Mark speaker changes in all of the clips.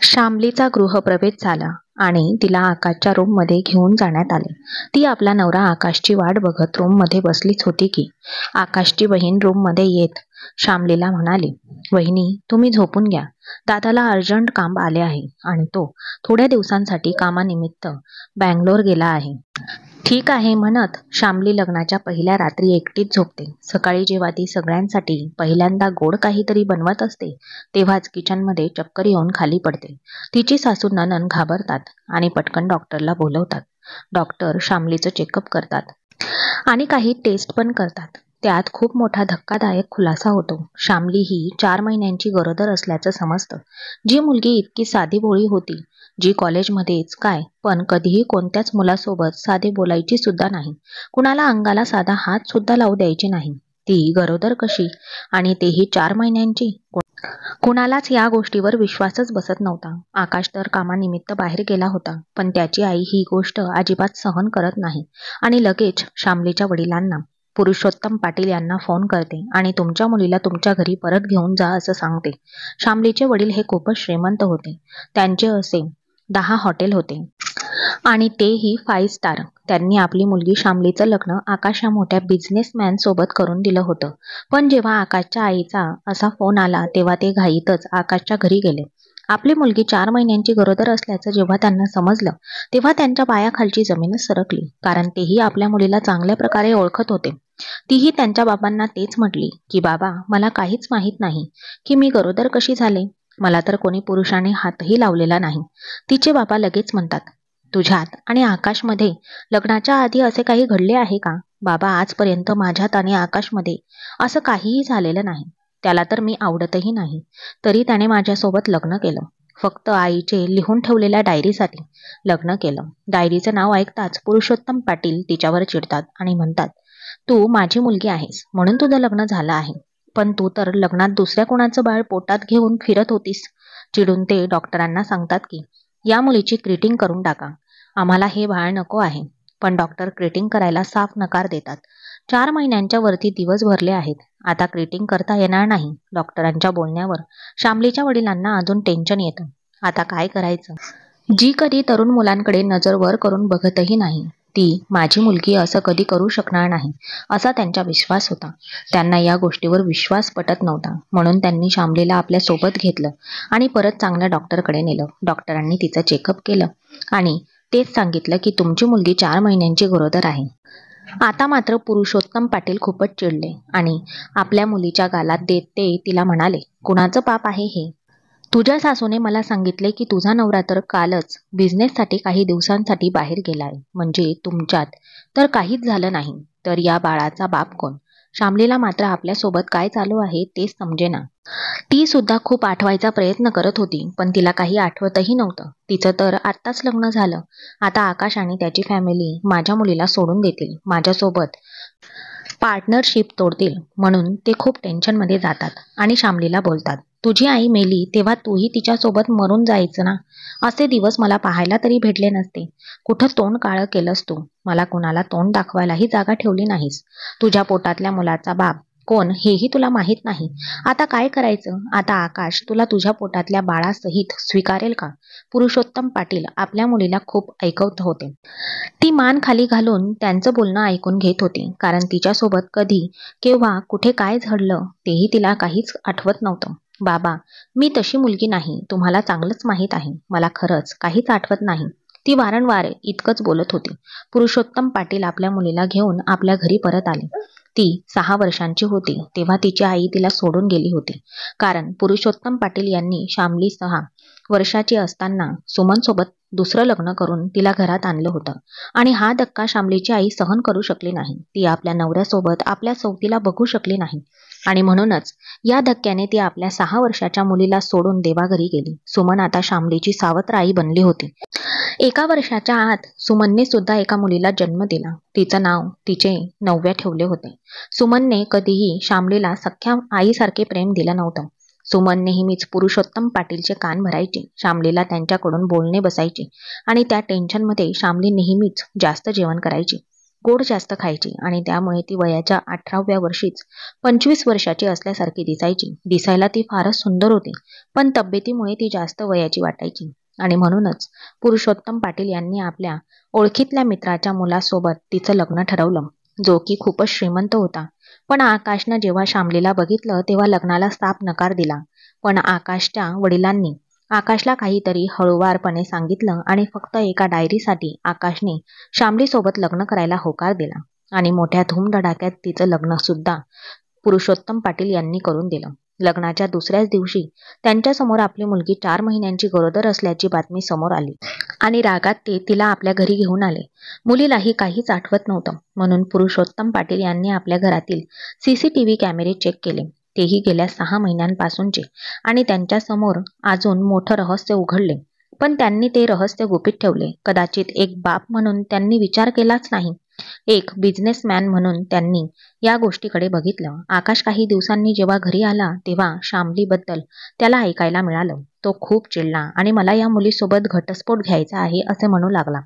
Speaker 1: शामलीचा गृहप्रवेश झाला आणि तिला आकाशच्या रूममध्ये घेऊन जाण्यात आले. ती आपला नवरा आकाशची वाट बघत रूममध्ये बसलीच होती की आकाशची बहीण रूममध्ये येत शामलीला म्हणाली, "वहिनी, तुम्ही झोपून घ्या. दादाला अर्जंट काम आले आहे आणि तो थोड्या दिवसांसाठी कामानिमित्त बंगलोर गेला आहे." "ठीक आहे," म्हणत शामली लग्नाच्या पहिल्या रात्री एकटीच झोपते. सकाळी जेव्हा ती सगळ्यांसाठी पहिल्यांदा गोड काहीतरी बनवत असते तेव्हाच किचनमध्ये चक्कर येऊन खाली पडते. तिची सासू नणंद घाबरतात आणि पटकन डॉक्टरला बोलवतात. डॉक्टर शामलीचं चेकअप करतात आणि काही टेस्ट पण करतात. त्यात खूप मोठा धक्कादायक खुलासा होतो. शामली ही 4 महिन्यांची गरोदर असल्याचं समजतं. जी मुलगी इतकी साधीभोळी होती, जी कॉलेजमध्येच काय पण कधीही कोणत्याच मुलासोबत साधे बोलायची सुद्धा नाही, कुणाला अंगाला साधा हात सुद्धा लावू द्यायची नाही, ती गरोदर कशी आणि तेही 4 महिन्यांची? कुणालाच या गोष्टीवर विश्वासच बसत नव्हता. आकाश तर कामानिमित्त बाहेर गेला होता, पण त्याची आई ही गोष्ट अजिबात सहन करत नाही आणि लगेच शामलीच्या वडिलांना, पुरुषोत्तम पाटील यांना फोन करते आणि तुमच्या मुलीला तुमच्या घरी परत घेऊन जा असं सांगते. शामलीचे वडील हे खूपच श्रीमंत होते. त्यांचे असे 10 हॉटेल होते आणि तेही 5 स्टार. त्यांनी आपली मुलगी शामलीचं लग्न आकाश या मोठ्या बिझनेसमॅन सोबत करून दिलं होतं. पण जेव्हा आकाशच्या आईचा असा फोन आला तेव्हा ते घाईतच आकाशच्या घरी गेले. आपली मुलगी 4 महिन्यांची गरोदर असल्याचं जेव्हा त्यांना समजलं तेव्हा त्यांच्या पायाखालची जमीनच सरकली, कारण तेही आपल्या मुलीला चांगल्या प्रकारे ओळखत होते. तीही त्यांच्या बाबांना तेच म्हटली की बाबा, मला काहीच माहीत नाही की मी गरोदर कशी झाले. मला तर कोणी पुरुषाने हातही लावलेला नाही. तिचे बाबा लगेच म्हणतात, तुझ्यात आणि आकाशमध्ये लग्नाच्या आधी असे काही घडले आहे का? बाबा, आजपर्यंत माझ्यात आणि आकाशमध्ये असं काहीही झालेलं नाही. त्याला तर मी आवडतही नाही, तरी त्याने माझ्यासोबत लग्न केलं. फक्त आईचे लिहून ठेवलेल्या डायरीसाठी लग्न केलं. डायरीचं नाव ऐकताच पुरुषोत्तम पाटील तिच्यावर चिडतात आणि म्हणतात, तू माझी मुलगी आहेस म्हणून तुझं लग्न झालं आहे, पण तू तर लग्नात दुसऱ्या कोणाचं बाळ पोटात घेऊन फिरत होतीस. चिडून ते डॉक्टरांना सांगतात की या मुलीची क्रिटिंग करून टाका. आम्हाला हे बाळ नको आहे. पण डॉक्टर क्रिटिंग करायला साफ नकार देतात. 4 महिन्यांच्या वरती दिवस भरले आहेत. आता क्रिटिंग करता येणार नाही. डॉक्टरांच्या बोलण्यावर शामलीच्या वडिलांना अजून टेन्शन येतं. आता काय करायचं? जी कधी तरुण मुलांकडे नजर वर करून बघतही नाही, ती माझी मुलगी असं कधी करू शकणार नाही असा त्यांचा विश्वास होता. त्यांना या गोष्टीवर विश्वास पटत नव्हता. म्हणून त्यांनी शामलीला आपल्या सोबत घेतलं आणि परत चांगल्या डॉक्टरकडे नेलं. डॉक्टरांनी तिचं चेकअप केलं आणि तेच सांगितलं की तुमची मुलगी 4 महिन्यांची गरोदर आहे. आता मात्र पुरुषोत्तम पाटील खूपच चिडले आणि आपल्या मुलीच्या गालात देत ते तिला म्हणाले, कुणाचं पाप आहे हे? तुझ्या सासूने मला सांगितले की तुझा नवरा तर कालच बिझनेससाठी काही दिवसांसाठी बाहेर गेलाय. म्हणजे तुमच्यात तर काहीच झालं नाही, तर या बाळाचा बाप कोण? शामलीला मात्र आपल्यासोबत काय चालू आहे ते समजेना. ती सुद्धा खूप आठवायचा प्रयत्न करत होती, पण तिला काही आठवतही नव्हतं. तिचं तर आत्ताच लग्न झालं. आता आकाश आणि त्याची फॅमिली माझ्या मुलीला सोडून देतील, माझ्यासोबत पार्टनरशिप तोडतील, म्हणून ते खूप टेन्शनमध्ये जातात आणि शामलीला बोलतात, तुझी आई मेली तेव्हा तूही तिच्यासोबत मरून जायचं ना. असे दिवस मला पाहायला तरी भेटले नसते. कुठं तोंड काळं केलंस तू. मला कुणाला तोंड दाखवायलाही जागा ठेवली नाहीस. तुझ्या पोटातल्या मुलाचा बाप कोण हेही तुला माहीत नाही. आता काय करायचं? आता आकाश तुला तुझ्या पोटातल्या बाळासहित स्वीकारेल का? पुरुषोत्तम पाटील आपल्या मुलीला खूप ऐकवत होते. ती मान खाली घालून त्यांचं बोलणं ऐकून घेत होती, कारण तिच्यासोबत कधी, केव्हा, कुठे काय घडलं तेही तिला काहीच आठवत नव्हतं. बाबा, मी तशी मुलगी नाही, तुम्हाला चांगलंच माहीत आहे. मला खरंच काहीच आठवत नाही. ती वारंवार इतकंच बोलत होती. पुरुषोत्तम पाटील आपल्या मुलीला घेऊन आपल्या घरी परत आले. ती 6 वर्षांची होती तेव्हा तिची आई तिला सोडून गेली होती, कारण पुरुषोत्तम पाटील यांनी शामली 6 वर्षाची असताना सुमनसोबत दुसरं लग्न करून तिला घरात आणलं होतं आणि हा धक्का शामलीची आई सहन करू शकली नाही. ती आपल्या नवऱ्यासोबत आपल्या सवतीला बघू शकली नाही आणि म्हणूनच या धक्क्याने ती आपल्या 6 वर्षाच्या मुलीला सोडून देवाघरी गेली. सुमन आता शामलीची सावत्र आई बनली होती. 1 वर्षाच्या आत सुमनने सुद्धा एका मुलीला जन्म दिला. तिचं नाव तिचे 9व्या ठेवले होते. सुमनने कधीही शामलीला सख्या आईसारखे प्रेम दिलं नव्हतं. सुमन नेहमीच पुरुषोत्तम पाटीलचे कान भरायची. शामलीला त्यांच्याकडून बोलणे बसायचे आणि त्या टेन्शनमध्ये शामली नेहमीच जास्त जेवण करायची. गोड जास्त खायची आणि त्यामुळे ती वयाच्या 18व्या वर्षीच 25 वर्षाची असल्यासारखी दिसायची. दिसायला ती फारच सुंदर होती, पण तब्येतीमुळे ती जास्त वयाची वाटायची. आणि म्हणूनच पुरुषोत्तम पाटील यांनी आपल्या ओळखीतल्या मित्राच्या मुलासोबत तिचं लग्न ठरवलं, जो की खूपच श्रीमंत होता. पण आकाशनं जेव्हा शामलीला बघितलं तेव्हा लग्नाला साफ नकार दिला. पण आकाशच्या वडिलांनी आकाशला काहीतरी हळूवारपणे सांगितलं आणि फक्त एका डायरीसाठी आकाशने शामलीसोबत लग्न करायला होकार दिला. आणि मोठ्या धूमधडाक्यात तिचं लग्न सुद्धा पुरुषोत्तम पाटील यांनी करून दिलं. लग्नाच्या दुसऱ्याच दिवशी त्यांच्यासमोर आपली मुलगी 4 महिन्यांची गरोदर असल्याची बातमी समोर आली आणि रागात ते तिला आपल्या घरी घेऊन आले. मुलीलाही काहीच आठवत नव्हतं, म्हणून पुरुषोत्तम पाटील यांनी आपल्या घरातील CCTV कॅमेरे चेक केले, तेही गेल्या 6 महिन्यांपासूनचे, आणि त्यांच्यासमोर अजून मोठं रहस्य उघडले. पण त्यांनी ते रहस्य गुपित ठेवले. कदाचित एक बाप म्हणून त्यांनी विचार केलाच नाही. एक बिझनेसमॅन म्हणून त्यांनी या गोष्टीकडे बघितलं. आकाश काही दिवसांनी जेव्हा घरी आला तेव्हा शामलीबद्दल त्याला ऐकायला मिळालं. तो खूप चिडला आणि मला या मुलीसोबत घटस्फोट घ्यायचा आहे असे म्हणू लागला.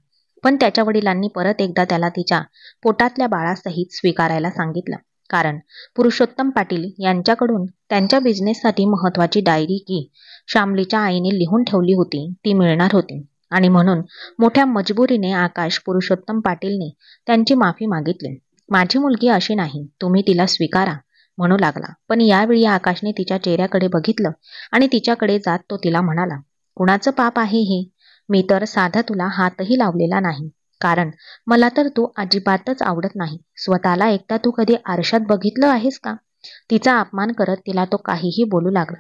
Speaker 1: पण त्याच्या वडिलांनी परत एकदा त्याला तिच्या पोटातल्या बाळासहित स्वीकारायला सांगितलं, कारण पुरुषोत्तम पाटील यांच्याकडून त्यांच्या बिझनेससाठी महत्वाची डायरी की शामलीच्या आईने लिहून ठेवली होती ती मिळणार होती. आणि म्हणून मोठ्या मजबुरीने आकाश पुरुषोत्तम पाटीलने त्यांची माफी मागितली. माझी मुलगी अशी नाही, तुम्ही तिला स्वीकारा, म्हणू लागला. पण यावेळी आकाशने तिच्या चेहऱ्याकडे बघितलं आणि तिच्याकडे जात तो तिला म्हणाला, कुणाचं पाप आहे हे? मी तर साधा तुला हातही लावलेला नाही, कारण मला तर तू अजिबातच आवडत नाही. स्वतःला एकदा तू कधी आरशात बघितलं आहेस का? तिचा अपमान करत तिला तो काहीही बोलू लागला.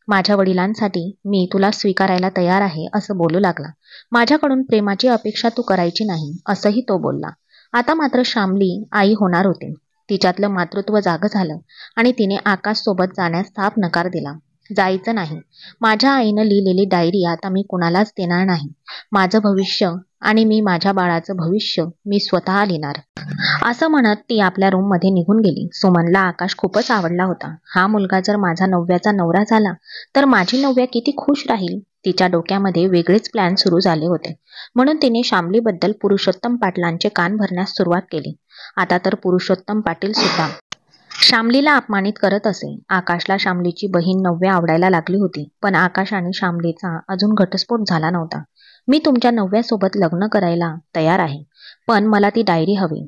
Speaker 1: माझ्या वडिलांसाठी मी तुला स्वीकारायला तयार आहे असं बोलू लागला. माझ्याकडून प्रेमाची अपेक्षा तू करायची नाही असंही तो बोलला. आता मात्र शामली आई होणार होती. तिच्यातलं मातृत्व जागं झालं आणि तिने आकाश सोबत जाण्यास साफ नकार दिला. जायचं नाही. माझ्या आईनं लिहिलेली डायरी आता मी कुणालाच देणार नाही. माझं भविष्य आणि मी माझ्या बाळाचं भविष्य मी स्वतः लिहिणार, असं म्हणत ती आपल्या रूममध्ये निघून गेली. सुमनला आकाश खूपच आवडला होता. हा मुलगा जर माझा नवव्याचा नवरा झाला तर माझी नवव्या किती खुश राहील. तिच्या डोक्यामध्ये वेगळेच प्लॅन सुरू झाले होते. म्हणून तिने शामलीबद्दल पुरुषोत्तम पाटलांचे कान भरण्यास सुरुवात केली. आता तर पुरुषोत्तम पाटील सुद्धा शामलीला अपमानित करत असे. आकाशला शामलीची बहीण नव्या आवडायला लागली होती, पण आकाश आणि शामलीचा अजून घटस्फोट झाला नव्हता. मी तुमच्या नव्यासोबत लग्न करायला तयार आहे, पण मला ती डायरी हवी,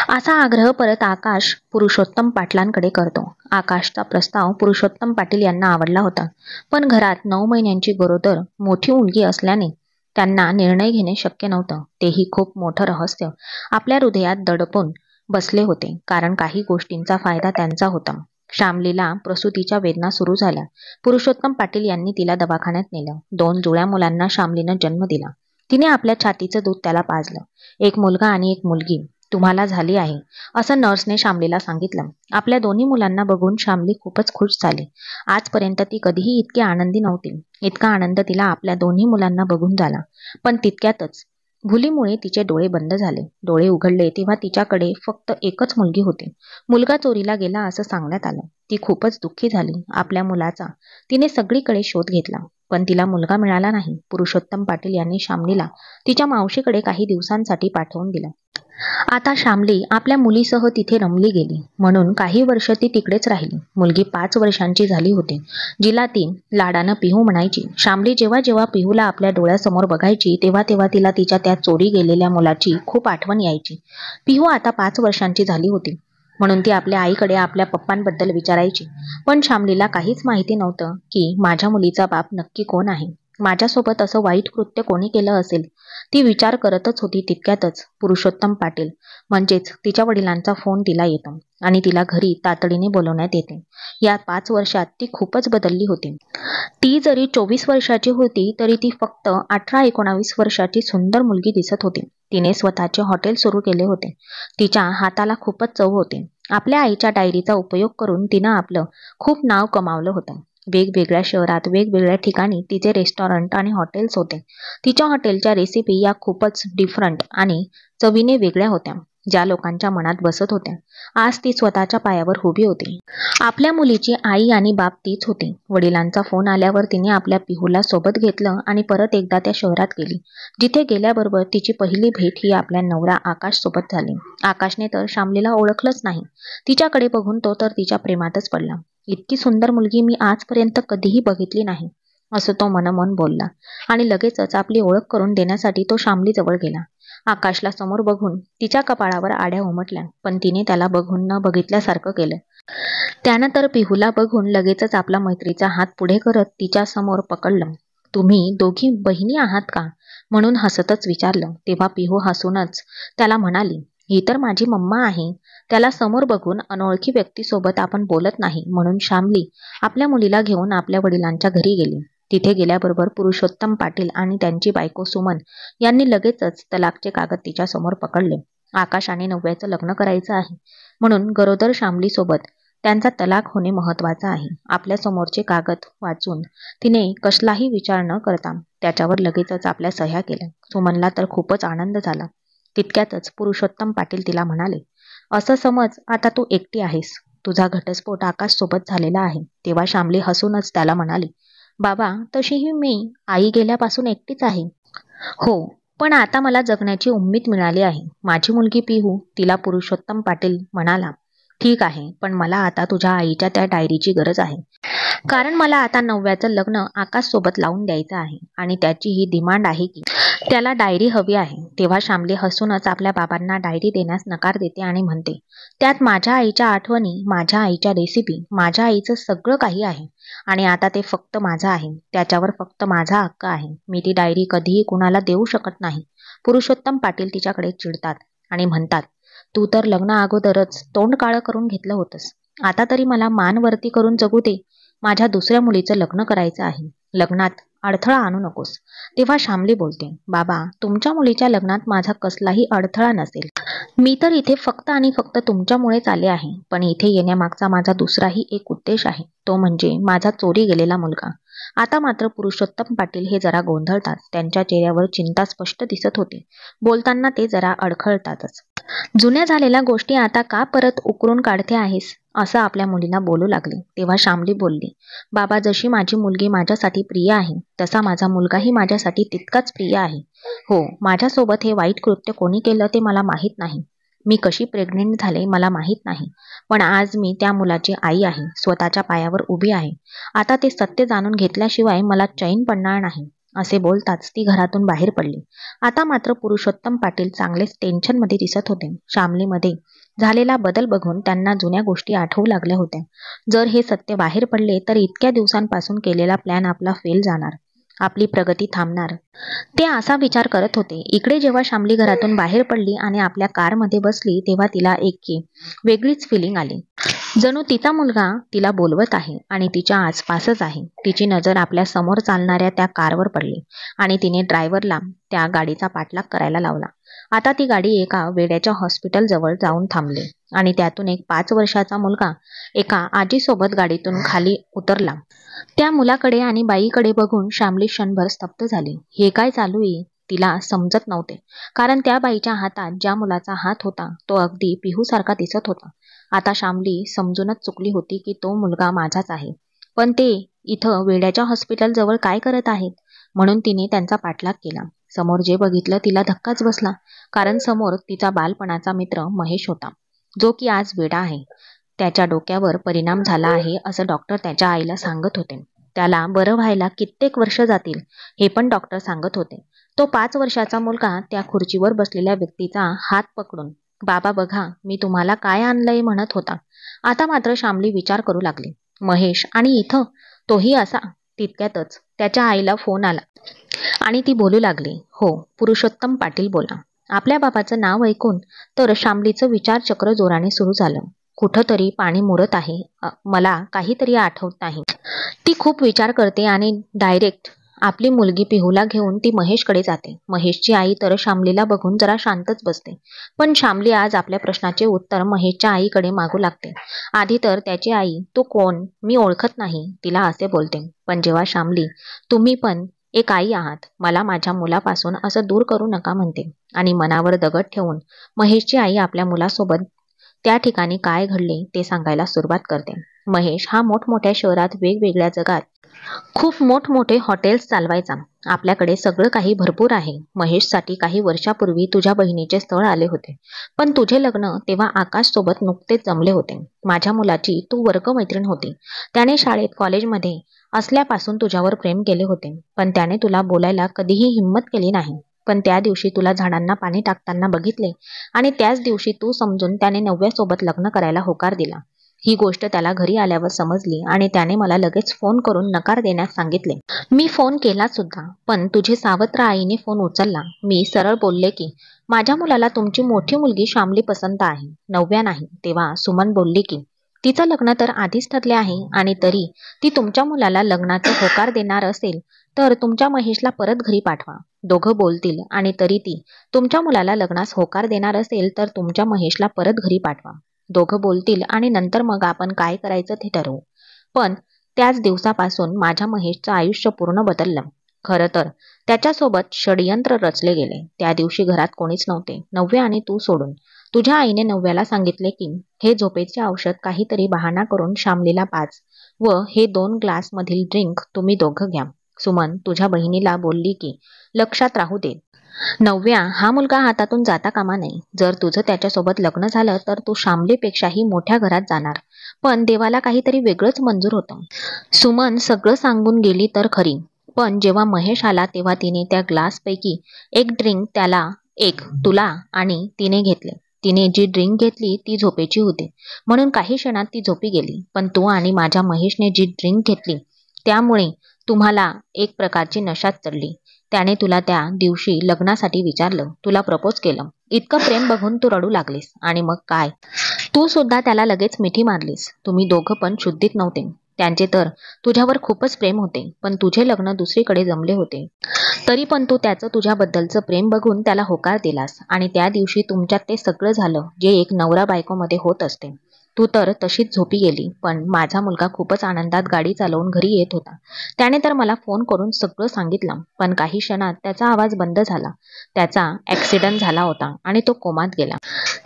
Speaker 1: असा आग्रह परत आकाश पुरुषोत्तम पाटलांकडे करतो. आकाशचा प्रस्ताव पुरुषोत्तम पाटील यांना आवडला होता, पण घरात 9 महिन्यांची गरोदर मोठी मुलगी असल्याने त्यांना निर्णय घेणे शक्य नव्हतं. तेही खूप मोठं रहस्य आपल्या हृदयात दडपून बसले होते, कारण काही गोष्टींचा फायदा त्यांचा होता. शामलीला प्रसूतीच्या वेदना सुरू झाल्या. पुरुषोत्तम पाटील यांनी तिला दवाखान्यात नेलं. 2 जुळ्या मुलांना शामलीनं जन्म दिला. तिने आपल्या छातीचं दूध त्याला पाजलं. एक मुलगा आणि एक मुलगी तुम्हाला झाली आहे, असं नर्सने शामलीला सांगितलं. आपल्या दोन्ही मुलांना बघून शामली खूपच खुश झाली. आजपर्यंत ती कधीही इतकी आनंदी नव्हती. इतका आनंद तिला आपल्या दोन्ही मुलांना बघून झाला. पण तितक्यातच भुलीमुळे तिचे डोळे बंद झाले. डोळे उघडले तेव्हा तिच्याकडे फक्त एकच मुलगी होती. मुलगा चोरीला गेला असं सांगण्यात आलं. ती खूपच दुःखी झाली. आपल्या मुलाचा तिने सगळीकडे शोध घेतला, पण तिला मुलगा मिळाला नाही. पुरुषोत्तम पाटील यांनी शामलीला तिच्या मावशीकडे काही दिवसांसाठी पाठवून दिलं. आता शामली आपल्या मुलीसह तिथे रमली गेली, म्हणून काही वर्ष ती तिकडेच राहिली. मुलगी 5 वर्षांची झाली होती, जिला ती लाडानं पिहू म्हणायची. शामली जेव्हा जेव्हा पिहूला आपल्या डोळ्यासमोर बघायची तेव्हा तेव्हा तिला तिच्या त्या चोरी गेलेल्या मुलाची खूप आठवण यायची. पिहू आता 5 वर्षांची झाली होती, म्हणून ती आपल्या आईकडे आपल्या पप्पांबद्दल विचारायची. पण शामलीला काहीच माहिती नव्हतं की माझ्या मुलीचा बाप नक्की कोण आहे. माझ्यासोबत असं वाईट कृत्य कोणी केलं असेल, ती विचार करतच होती. तितक्यातच पुरुषोत्तम पाटील म्हणजेच तिच्या वडिलांचा फोन तिला येतो आणि तिला घरी तातडीने बोलवण्यात येते. या 5 वर्षात ती खूपच बदलली होती. ती जरी 24 वर्षाची होती तरी ती फक्त 18-19 वर्षाची सुंदर मुलगी दिसत होती. तिने स्वतःचे हॉटेल सुरू केले होते. तिच्या हाताला खूपच चव होती. आपल्या आईच्या डायरीचा उपयोग करून तिनं आपलं खूप नाव कमावलं होतं. वेगवेगळ्या शहरात वेगवेगळ्या ठिकाणी तिचे रेस्टॉरंट आणि हॉटेल्स होते. तिच्या हॉटेलच्या रेसिपी या खूपच डिफरंट आणि चवीने वेगळ्या होत्या. ज्या लोकांच्या मनात बसत होत्या. आज ती स्वतःच्या पायावर उभी होती. आपल्या मुलीची आई आणि बाप तीच होती. वडिलांचा फोन आल्यावर तिने आपल्या पिहूला सोबत घेतलं आणि परत एकदा त्या शहरात गेली, जिथे गेल्याबरोबर तिची पहिली भेट ही आपल्या नवरा आकाश सोबत झाली. आकाशने तर श्यामलीला ओळखलंच नाही. तिच्याकडे बघून तो तर तिच्या प्रेमातच पडला. इतकी सुंदर मुलगी मी आजपर्यंत कधीही बघितली नाही, असं तो मनोमन बोलला आणि लगेचच आपली ओळख करून देण्यासाठी तो श्यामलीजवळ गेला. आकाशला समोर बघून तिच्या कपाळावर आड्या उमटल्या, पण तिने त्याला बघून न बघितल्यासारखं केलं. त्यानं तर पिहूला बघून लगेचच आपला मैत्रीचा हात पुढे करत तिच्या समोर पकडलं. तुम्ही दोघी बहिणी आहात का, म्हणून हसतच विचारलं. तेव्हा पिहू हसूनच त्याला म्हणाली, ही तर माझी मम्मा आहे. त्याला समोर बघून अनोळखी व्यक्तीसोबत आपण बोलत नाही, म्हणून श्यामली आपल्या मुलीला घेऊन आपल्या वडिलांच्या घरी गेली. तिथे गेल्याबरोबर पुरुषोत्तम पाटील आणि त्यांची बायको सुमन यांनी लगेचच तलाकचे कागद तिच्या समोर पकडले. आकाश आणि नव्याचं लग्न करायचं आहे, म्हणून गरोदर श्यामलीसोबत त्यांचा तलाक होणे महत्वाचं आहे. आपल्या समोरचे कागद वाचून तिने कसलाही विचार न करता त्याच्यावर लगेचच आपल्या सह्या केल्या. सुमनला तर खूपच आनंद झाला. तितक्यातच पुरुषोत्तम पाटील तिला म्हणाले, असं समज आता तू एकटी आहेस. तुझा घटस्फोट आकाश सोबत झालेला आहे. तेव्हा श्यामली हसूनच त्याला म्हणाली, बाबा तशीही मी आई गेल्यापासून एकटीच आहे. हो, पण आता मला जगण्याची उम्मीद मिळाली आहे. माझी मुलगी पिहू. तिला पुरुषोत्तम पाटील म्हणाला, ठीक आहे, पण मला आता तुझ्या आईच्या त्या डायरीची गरज आहे, कारण मला आता नव्याचं लग्न आकाश सोबत लावून द्यायचं आहे आणि त्याची ही डिमांड आहे की त्याला डायरी हवी आहे. तेव्हा श्यामली हसूनच आपल्या बाबांना डायरी देण्यास नकार देते आणि म्हणते, त्यात माझ्या आईच्या आठवणी, माझ्या आईच्या रेसिपी, माझ्या आईचं सगळं काही आहे आणि आता ते फक्त माझं आहे. त्याच्यावर फक्त माझा हक्क आहे. मी ती डायरी कधीही कुणाला देऊ शकत नाही. पुरुषोत्तम पाटील तिच्याकडे चिडतात आणि म्हणतात, तू तर लग्न अगोदरच तोंड काळं करून घेतलं होतंस. आता तरी मला मान वरती करून जगू दे. माझ्या दुसऱ्या मुलीचं लग्न करायचं आहे. लग्नात अडथळा आणू नकोस. तेव्हा श्यामली बोलते, बाबा तुमच्या मुलीच्या लग्नात माझा कसलाही अडथळा नसेल. मी तर इथे फक्त आणि फक्त तुमच्यामुळेच आले आहे. पण इथे येण्यामागचा माझा दुसराही एक उद्देश आहे, तो म्हणजे माझा चोरी गेलेला मुलगा. आता मात्र पुरुषोत्तम पाटील हे जरा गोंधळतात. त्यांच्या चेहऱ्यावर चिंता स्पष्ट दिसत होती. बोलताना ते जरा अडखळतातच. जुन्या झालेल्या गोष्टी आता का परत उकरून काढते आहेस, असं आपल्या मुलीला बोलू लागले. तेव्हा श्यामली बोलली, बाबा जशी माझी मुलगी माझ्यासाठी प्रिय आहे, तसा माझा मुलगाही माझ्यासाठी तितकाच प्रिय आहे. हो, माझ्यासोबत हे वाईट कृत्य कोणी केलं ते मला माहीत नाही. मी कशी प्रेग्नेंट झाले मला माहीत नाही, पण आज मी त्या मुलाची आई आहे, स्वतःच्या पायावर उभी आहे. आता ते सत्य जाणून घेतल्याशिवाय मला चैन पडणार नाही. असे बोलताच ती घरातून बाहेर पडली. आता मात्र पुरुषोत्तम पाटील चांगलेच टेन्शनमध्ये दिसत होते. श्यामलीमध्ये झालेला बदल बघून त्यांना जुन्या गोष्टी आठवू लागल्या होत्या. जर हे सत्य बाहेर पडले तर इतक्या दिवसांपासून केलेला प्लॅन आपला फेल जाणार, आपली प्रगती थांबणार. ते असा विचार करत होते. इकडे जेव्हा श्यामली घरातून बाहेर पडली आणि आपल्या कारमध्ये बसली, तेव्हा तिला एक वेगळीच फिलिंग आली. जणू तिचा मुलगा तिला बोलवत आहे आणि तिच्या आसपासच आहे. तिची नजर आपल्या समोर चालणाऱ्या त्या कारवर पडली आणि तिने ड्रायव्हरला त्या गाडीचा पाठलाग करायला लावला. आता ती गाडी एका वेड्याच्या हॉस्पिटल जवळ जाऊन थांबली आणि त्यातून एक 5 वर्षाचा मुलगा एका आजीसोबत गाडीतून खाली उतरला. त्या मुलाकडे आणि बाईकडे बघून श्यामली क्षणभर स्तब्ध झाली. हे काय चालू आहे तिला समजत नव्हते, कारण त्या बाईच्या हातात ज्या मुलाचा हात होता तो अगदी पिहूसारखा दिसत होता. आता श्यामली समजूनच चुकली होती की तो मुलगा माझाच आहे, पण ते इथं वेड्याच्या हॉस्पिटल जवळ काय करत आहेत, म्हणून तिने त्यांचा पाठलाग केला. समोर जे बघितलं तिला धक्काच बसला, कारण समोर तिचा बालपणाचा मित्र महेश होता, जो की आज वेडा आहे. त्याच्या डोक्यावर परिणाम झाला आहे असं डॉक्टर त्याच्या आईला सांगत होते. त्याला बरं व्हायला कित्येक वर्ष जातील हे पण डॉक्टर सांगत होते. तो 5 वर्षाचा मुलगा त्या खुर्चीवर बसलेल्या व्यक्तीचा हात पकडून, बाबा बघा मी तुम्हाला काय आणलंय म्हणत होता. आता मात्र श्यामली विचार करू लागली, महेश आणि इथं तोही असा. तितक्यातच त्याच्या आईला फोन आला आणि ती बोलू लागली, हो पुरुषोत्तम पाटील बोला. आपल्या बाबाचं नाव ऐकून तर श्यामलीचं विचारचक्र जोराने सुरू झालं. कुठंतरी पाणी मुरत आहे. मला काहीतरी आठवत नाही. ती खूप विचार करते आणि डायरेक्ट आपली मुलगी पिहूला घेऊन ती महेशकडे जाते. महेशची आई तर श्यामलीला बघून जरा शांतच बसते, पण श्यामली आज आपल्या प्रश्नाचे उत्तर महेशच्या आईकडे मागू लागते. आधी तर त्याची आई, तू कोण, मी ओळखत नाही, तिला असे बोलते. पण जेव्हा श्यामली तुम्ही पण एक आई आहात, मला माझ्या मुलापासून असं दूर करू नका म्हणते. आणि मनावर दगड ठेवून महेशची आई आपल्या मुलासोबत त्या ठिकाणी काय घडले ते सांगायला सुरुवात करते. महेश हा मोठमोठ्या शहरात वेगवेगळ्या जगात खूप मोठमोठे हॉटेल्स चालवायचा. आपल्याकडे सगळं काही भरपूर आहे. महेशसाठी काही वर्षापूर्वी तुझ्या बहिणीचे स्थळ आले होते, पण तुझे लग्न तेव्हा आकाश सोबत नुकतेच जमले होते. माझ्या मुलाची तू वर्गमैत्रीण होती. त्याने शाळेत कॉलेजमध्ये असल्यापासून तुझ्यावर प्रेम केले होते, पण त्याने तुला बोलायला कधीही हिंमत केली नाही. पण त्या दिवशी तुला झाडांना पाणी टाकताना बघितले आणि त्याच दिवशी तू समजून त्याने नव्यासोबत लग्न करायला होकार दिला. ही गोष्ट त्याला घरी आल्यावर समजली आणि त्याने मला लगेच फोन करून नकार देण्यास सांगितले. मी फोन केला सुद्धा, पण तुझी सावत्र आईने फोन उचलला. मी सरळ बोलले की माझ्या मुलाला तुमची मोठी मुलगी शामली पसंत आहे, नव्या नाही. तेव्हा सुमन बोलली की तिचं लग्न तर आधीच ठरले आहे आणि तरी ती तुमच्या मुलाला लग्नाचा होकार देणार असेल तर तुमच्या महेशला परत घरी पाठवा. दोघं बोलतील आणि तरी ती तुमच्या मुलाला लग्नास होकार देणार असेल तर तुमच्या महेशला परत घरी पाठवा. दोघं बोलतील आणि नंतर मग आपण काय करायचं ते ठरवू. पण त्याच दिवसापासून माझ्या महेशचं आयुष्य पूर्ण बदललं. खरं तर त्याच्यासोबत षडयंत्र रचले गेले. त्या दिवशी घरात कोणीच नव्हते, नव्या आणि तू सोडून. तुझ्या आईने नव्याला सांगितले की हे झोपेचे औषध काहीतरी बहाणा करून शामलीला पाज व हे 2 ग्लास मधील ड्रिंक तुम्ही दोघं घ्या. सुमन तुझ्या बहिणीला बोलली की लक्षात राहू दे, नव्या हा मुलगा हातातून जाता कामा नये. जर तुझं त्याच्यासोबत लग्न झालं तर तू शामलीपेक्षाही मोठ्या घरात जाणार. पण देवाला काहीतरी वेगळंच मंजूर होतं. सुमन सगळं सांगून गेली तर खरी, पण जेव्हा महेश आला तेव्हा तिने त्या ग्लासपैकी एक ड्रिंक त्याला, एक तुला आणि तिने घेतले. तिने जी ड्रिंक घेतली ती झोपेची होती, म्हणून काही क्षणात ती झोपी गेली. पण तू आणि माझ्या महेशने जी ड्रिंक घेतली त्यामुळे तुम्हाला एक प्रकारची नशाच चढली. त्याने तुला त्या दिवशी लग्नासाठी विचारलं, तुला प्रपोज केलं. इतकं प्रेम बघून तू रडू लागलीस आणि मग काय, तू सुद्धा त्याला लगेच मिठी मारलीस. तुम्ही दोघं पण शुद्धीत नव्हते. त्यांचे तर तुझ्यावर खूपच प्रेम होते, पण तुझे लग्न दुसरीकडे जमले होते. तरी पण तू त्याचं तुझ्याबद्दलचं प्रेम बघून त्याला होकार दिलास आणि त्या दिवशी तुमच्यात ते सगळं झालं जे एक नवरा बायकोमध्ये होत असते. तू तर तशीच झोपी गेली. पण माझा मुलगा खूपच आनंदात गाडी चालवून घरी येत होता. त्याने तर मला फोन करून सगळं सांगितलं, पण काही क्षणात त्याचा आवाज बंद झाला. त्याचा ॲक्सिडेंट झाला होता आणि तो कोमात गेला.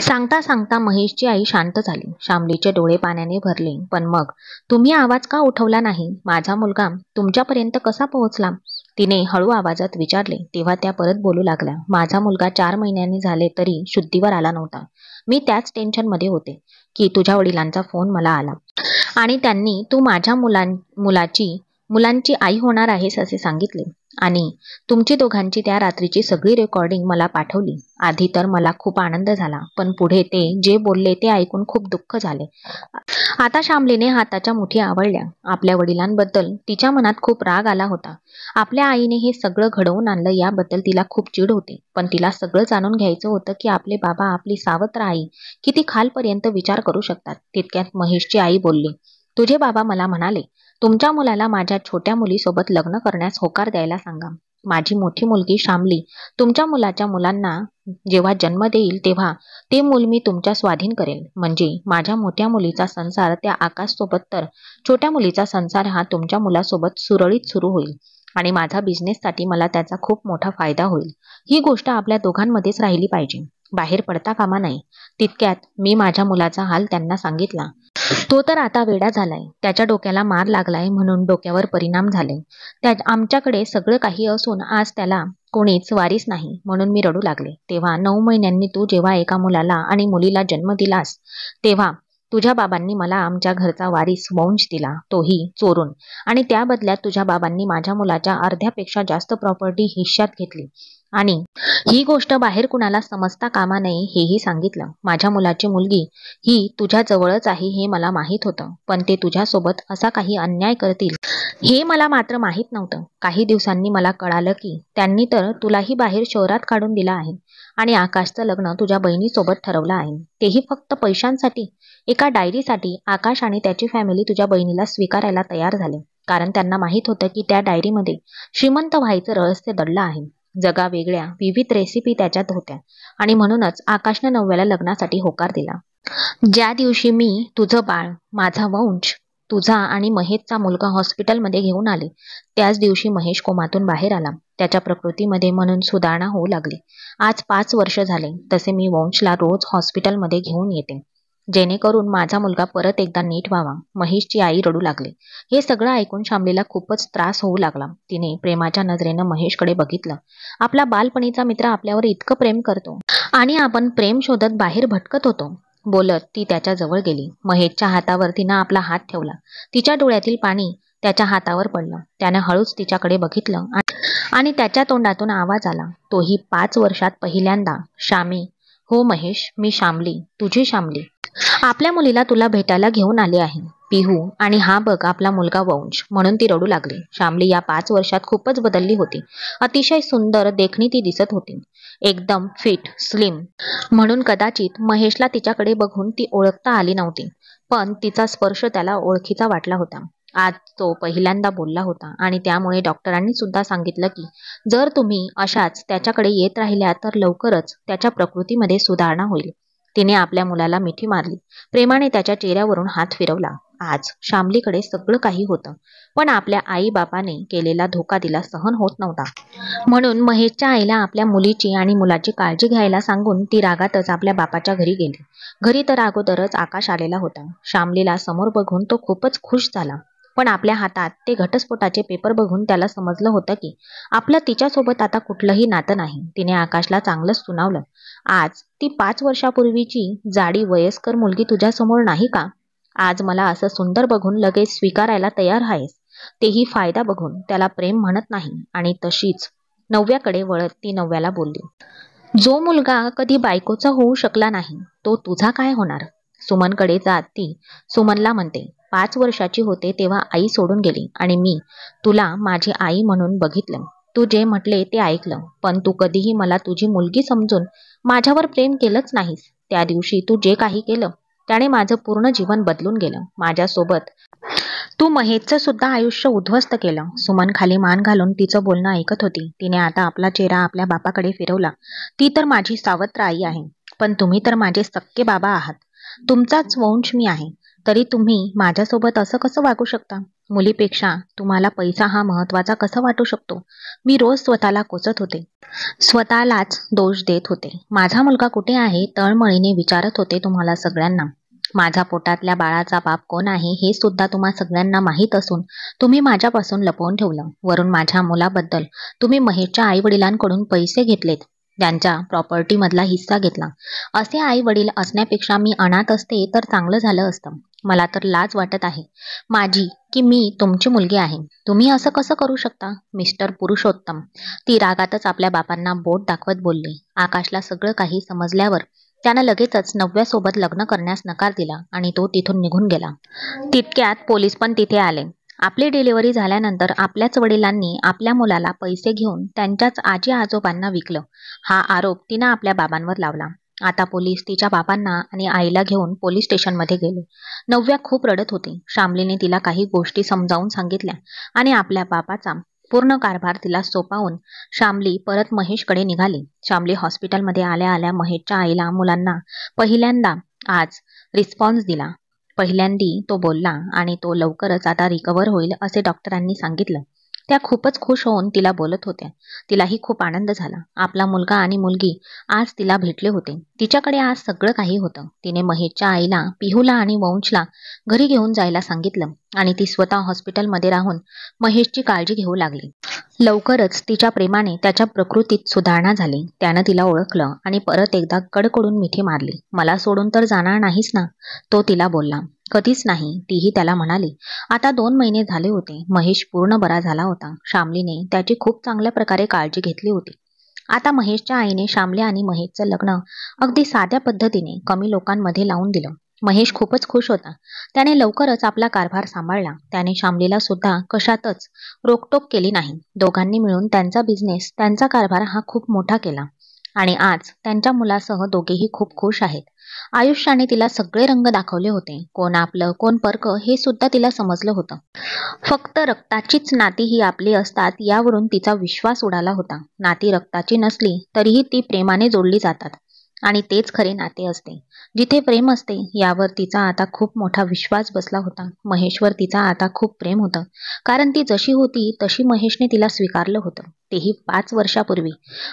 Speaker 1: सांगता सांगता महेशची आई शांत झाली. शामलीचे डोळे पाण्याने भरले. पण मग तुम्ही आवाज का उठवला नाही? माझा मुलगा तुमच्यापर्यंत कसा पोहोचला? तिने हळू आवाजात विचारले. तेव्हा त्या परत बोलू लागल्या. माझा मुलगा 4 महिन्यांनी झाले तरी शुद्धीवर आला नव्हता. मी त्याच टेन्शनमध्ये होते की तुझ्या वडिलांचा फोन मला आला आणि त्यांनी तू माझ्या मुलांची आई होणार आहेस असे सांगितले आणि तुमची दोघांची त्या रात्रीची सगळी रेकॉर्डिंग मला पाठवली. आधी तर मला खूप आनंद झाला, पण पुढे ते जे बोलले ते ऐकून खूप दुःख झाले. आता शामलीने हाताच्या मुठी आवळल्या. आपल्या वडिलांबद्दल तिच्या मनात खूप राग आला होता. आपल्या आईने हे सगळं घडवून आणलं याबद्दल तिला खूप चिड होती. पण तिला सगळं जाणून घ्यायचं होतं की आपले बाबा, आपली सावत्र आई किती खालपर्यंत विचार करू शकतात. तितक्यात महेशची आई बोलली, तुझे बाबा मला म्हणाले तुमच्या मुलाला माझ्या छोट्या मुलीसोबत लग्न करण्यास होकार द्यायला सांगा. माझी मोठी मुलगी शामली तुमच्या मुलाच्या मुलांना जेव्हा जन्म देईल तेव्हा ते मूल मी तुमच्या स्वाधीन करेल. म्हणजे माझ्या मोठ्या मुलीचा संसार त्या आकाशसोबत तर छोट्या मुलीचा संसार हा तुमच्या मुलासोबत सुरळीत सुरू होईल आणि माझा बिझनेससाठी मला त्याचा खूप मोठा फायदा होईल. ही गोष्ट आपल्या दोघांमध्येच राहिली पाहिजे, बाहेर पडता कामा नये. तितक्यात मी माझ्या मुलाचा हाल त्यांना सांगितला. तो तर आता वेडा झालाय. त्याच्या डोक्याला मार लागलाय म्हणून डोक्यावर परिणाम झाले. आमच्याकडे सगळं काही असून आज त्याला कोणीच वारीस नाही म्हणून मी रडू लागले. तेव्हा 9 महिन्यांनी तू जेव्हा एका मुलाला आणि मुलीला जन्म दिलास तेव्हा तुझ्या बाबांनी मला आमच्या घरचा वारीस वंश दिला, तोही चोरून. आणि त्या बदल्यात तुझ्या बाबांनी माझ्या मुलाच्या अर्ध्यापेक्षा जास्त प्रॉपर्टी हिश्श्यात घेतली आणि ही गोष्ट बाहेर कुणाला समजता कामा नये हेही सांगितलं. माझ्या मुलाची मुलगी ही तुझ्या जवळच आहे हे मला माहीत होतं, पण ते तुझ्यासोबत असा काही अन्याय करतील हे मला मात्र माहीत नव्हतं. काही दिवसांनी मला कळालं की त्यांनी तर तुलाही बाहेर शहरात काढून दिला आहे आणि आकाशचं लग्न तुझ्या बहिणीसोबत ठरवलं आहे, तेही फक्त पैशांसाठी. एका डायरीसाठी आकाश आणि त्याची फॅमिली तुझ्या बहिणीला स्वीकारायला तयार झाले, कारण त्यांना माहीत होतं की त्या डायरीमध्ये श्रीमंत व्हायचं रहस्य दडलं आहे. जगावेगळ्या विविध रेसिपी त्याच्यात होत्या आणि म्हणूनच आकाशनं नव्याला लग्नासाठी होकार दिला. ज्या दिवशी मी तुझं बाळ, माझा वंश तुझा आणि महेशचा मुलगा हॉस्पिटलमध्ये घेऊन आले. त्याच दिवशी महेश कोमातून बाहेर आला. त्याच्या प्रकृतीमध्ये म्हणून सुधारणा होऊ लागली. आज 5 वर्ष झाले. तसे मी वंशला रोज हॉस्पिटलमध्ये घेऊन येते, जेणेकरून माझा मुलगा परत एकदा नीट व्हावा. महेशची आई रडू लागली. हे सगळं ऐकून शामलीला खूपच त्रास होऊ लागला. तिने प्रेमाच्या नजरेनं महेशकडे बघितलं. आपला बालपणीचा मित्र आपल्यावर इतकं प्रेम करतो आणि आपण प्रेम शोधत बाहेर भटकत होतो. बोलत ती त्याच्या जवळ गेली. महेशच्या हातावर तिनं आपला हात ठेवला. तिच्या डोळ्यातील पाणी त्याच्या हातावर पडलं. त्यानं हळूच तिच्याकडे बघितलं आणि त्याच्या तोंडातून आवाज आला, तोही 5 वर्षात पहिल्यांदा. शामी. हो महेश, मी शामली, तुझी शामली. आपल्या मुलीला तुला भेटायला घेऊन आले आहे, पिहू. आणि हा बघ आपला मुलगा वंश. म्हणून ती रडू लागली. शामली या 5 वर्षात खूपच बदलली होती. अतिशय सुंदर देखणी ती दिसत होती. एकदम फिट, स्लिम. म्हणून कदाचित महेशला तिच्याकडे बघून ती ओळखता आली नव्हती, पण तिचा स्पर्श त्याला ओळखीचा वाटला होता. आज तो पहिल्यांदा बोलला होता आणि त्यामुळे डॉक्टरांनी सुद्धा सांगितलं की जर तुम्ही अशाच त्याच्याकडे येत राहिल्या तर लवकरच त्याच्या प्रकृतीमध्ये सुधारणा होईल. तिने आपल्या मुलाला मिठी मारली. प्रेमाने त्याच्या चेहऱ्यावरून हात फिरवला. आज शामलीकडे सगळं काही होतं, पण आपल्या आई बापाने केलेला धोका तिला सहन होत नव्हता. म्हणून महेशच्या आईला आपल्या मुलीची आणि मुलाची काळजी घ्यायला सांगून ती रागातच आपल्या बापाच्या घरी गेली. घरी तर अगोदरच आकाश आलेला होता. शामलीला समोर बघून तो खूपच खुश झाला, पण आपल्या हातात ते घटस्फोटाचे पेपर बघून त्याला समजलं होतं की आपलं तिच्यासोबत आता कुठलंही नातं नाही. तिने आकाशला चांगलंच सुनावलं. आज ती 5 वर्षापूर्वीची जाडी वयस्कर मुलगी तुझ्यासमोर नाही का? आज मला असं सुंदर बघून लगेच स्वीकारायला तयार आहेस, तेही फायदा बघून. त्याला प्रेम म्हणत नाही. आणि तशीच नव्याकडे वळत ती नव्याला बोलली, जो मुलगा कधी बायकोचा होऊ शकला नाही तो तुझा काय होणार? सुमनकडे जात ती सुमनला म्हणते, 5 वर्षाची होते तेव्हा आई सोडून गेली आणि मी तुला माझी आई म्हणून बघितलं. तू जे म्हटले ते ऐकलं, पण तू कधीही मला तुझी मुलगी समजून माझ्यावर प्रेम केलंच नाहीस. त्या दिवशी तू जे काही केलं त्याने माझं पूर्ण जीवन बदलून गेलं. माझ्यासोबत तू महेशचं सुद्धा आयुष्य उद्ध्वस्त केलं. सुमन खाली मान घालून तिचं बोलणं ऐकत होती. तिने आता आपला चेहरा आपल्या बापाकडे फिरवला. ती तर माझी सावत्र आई आहे, पण तुम्ही तर माझे सख्खे बाबा आहात. तुमचाच वंश मी आहे, तरी तुम्ही माझ्यासोबत असं कसं वागू शकता? मुलीपेक्षा तुम्हाला पैसा हा महत्वाचा कसा वाटू शकतो? मी रोज स्वतःला कोसत होते, स्वतःलाच दोष देत होते. माझा मुलगा कुठे आहे तळमळीने विचारत होते तुम्हाला सगळ्यांना. माझ्या पोटातल्या बाळाचा बाप कोण आहे हे सुद्धा तुम्हा सगळ्यांना माहीत असून तुम्ही माझ्यापासून लपवून ठेवलं. वरून माझ्या मुलाबद्दल तुम्ही महेशच्या आई वडिलांकडून पैसे घेतलेत, त्यांच्या प्रॉपर्टी मधला हिस्सा घेतला. असे आई वडील असण्यापेक्षा मी अनाथ असते तर चांगलं झालं असतं. मला तर लाज वाटत आहे माझी की मी तुमची मुलगी आहे. तुम्ही असं कसं करू शकता मिस्टर पुरुषोत्तम? ती रागातच आपल्या बापांना बोट दाखवत बोलली. आकाशला सगळं काही समजल्यावर त्यानं लगेचच नव्यासोबत लग्न करण्यास नकार दिला आणि तो तिथून निघून गेला. तितक्यात पोलीस पण तिथे आले. आपली डिलिव्हरी झाल्यानंतर आपल्याच वडिलांनी आपल्या मुलाला पैसे घेऊन त्यांच्याच आजी आजोबांना विकलं, हा आरोप तिनं आपल्या बाबांवर लावला. आता पोलीस तिच्या बाबांना आणि आईला घेऊन पोलीस स्टेशनमध्ये गेले. नव्या खूप रडत होती. शामलीने तिला काही गोष्टी समजावून सांगितल्या आणि आपल्या बापाचा पूर्ण कारभार तिला सोपवून शामली परत महेशकडे निघाली. शामली हॉस्पिटलमध्ये आल्या आल्या महेशच्या आईला मुलांना पहिल्यांदा आज रिस्पॉन्स दिला. पहिल्यांदी तो बोलला आणि तो लवकरच आता रिकवर होईल असे डॉक्टरांनी सांगितलं. त्या खूपच खुश होऊन तिला बोलत होत्या. तिलाही खूप आनंद झाला. आपला मुलगा आणि मुलगी आज तिला भेटले होते. तिच्याकडे आज सगळं काही होतं. तिने महेशच्या आईला, पिहूला आणि वंशला घरी घेऊन जायला सांगितलं आणि ती स्वतः हॉस्पिटलमध्ये राहून महेशची काळजी घेऊ लागली. लवकरच तिच्या प्रेमाने त्याच्या प्रकृतीत सुधारणा झाली. त्यानं तिला ओळखलं आणि परत एकदा कडकडून मिठी मारली. मला सोडून तर जाणार नाहीस ना? तो तिला बोलला. कधीच नाही, तीही त्याला म्हणाली. आता 2 महिने झाले होते. महेश पूर्ण बरा झाला होता. शामलीने त्याची खूप चांगल्या प्रकारे काळजी घेतली होती. आता महेशच्या आईने शामली आणि महेशचं लग्न अगदी साध्या पद्धतीने कमी लोकांमध्ये लावून दिलं. महेश खूपच खुश होता. त्याने लवकरच आपला कारभार सांभाळला. त्याने शामलीला सुद्धा कशातच रोकटोक केली नाही. दोघांनी मिळून त्यांचा बिझनेस, त्यांचा कारभार हा खूप मोठा केला आणि आज त्यांच्या मुलासह दोघेही खूप खुश आहेत. आयुष्याने तिला सगळे रंग दाखवले होते. कोण आपलं कोण परक हे सुद्धा तिला समजलं होतं. फक्त रक्ताचीच नाती ही आपली असतात यावरून तिचा विश्वास उडाला होता. नाती रक्ताची नसली तरीही ती प्रेमाने जोडली जातात. आणि तेच खरे नाते असते. जिथे प्रेम असते यावर तिचा आता खूप मोठा विश्वास बसला होता. महेशवर तिचा आता खूप प्रेम होतं, कारण ती जशी होती तशी महेशने तिला स्वीकारलं होतं, तेही 5 वर्षापूर्वी.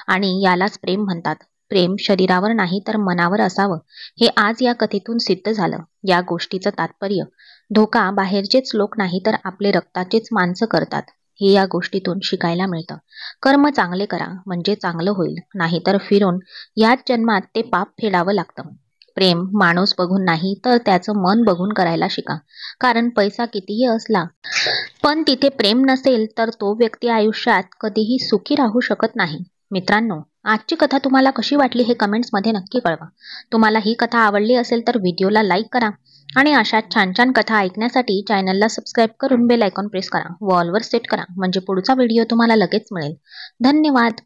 Speaker 1: आणि यालाच प्रेम म्हणतात. प्रेम शरीरावर नाही तर मनावर असावं, हे आज या कथेतून सिद्ध झालं. या गोष्टीचं तात्पर्य, धोका बाहेरचेच लोक नाही तर आपले रक्ताचेच माणसं करतात, हे या गोष्टीतून शिकायला मिळतं. कर्म चांगले करा म्हणजे चांगलं होईल, नाहीतर फिरून याच जन्मात ते पाप फेडावं लागतं. प्रेम माणूस बघून नाही तर त्याचं मन बघून करायला शिका. कारण पैसा कितीही असला पण तिथे प्रेम नसेल तर तो व्यक्ती आयुष्यात कधीही सुखी राहू शकत नाही. मित्रांनो, आजची कथा तुम्हाला कशी वाटली हे कमेंट्समध्ये नक्की कळवा. तुम्हाला ही कथा आवडली असेल तर व्हिडिओला लाईक करा आणि अशा छान छान कथा ऐकण्यासाठी चॅनलला सबस्क्राईब करून बेल आयकॉन प्रेस करा. वॉलवर सेट करा म्हणजे पुढचा व्हिडिओ तुम्हाला लगेच मिळेल. धन्यवाद.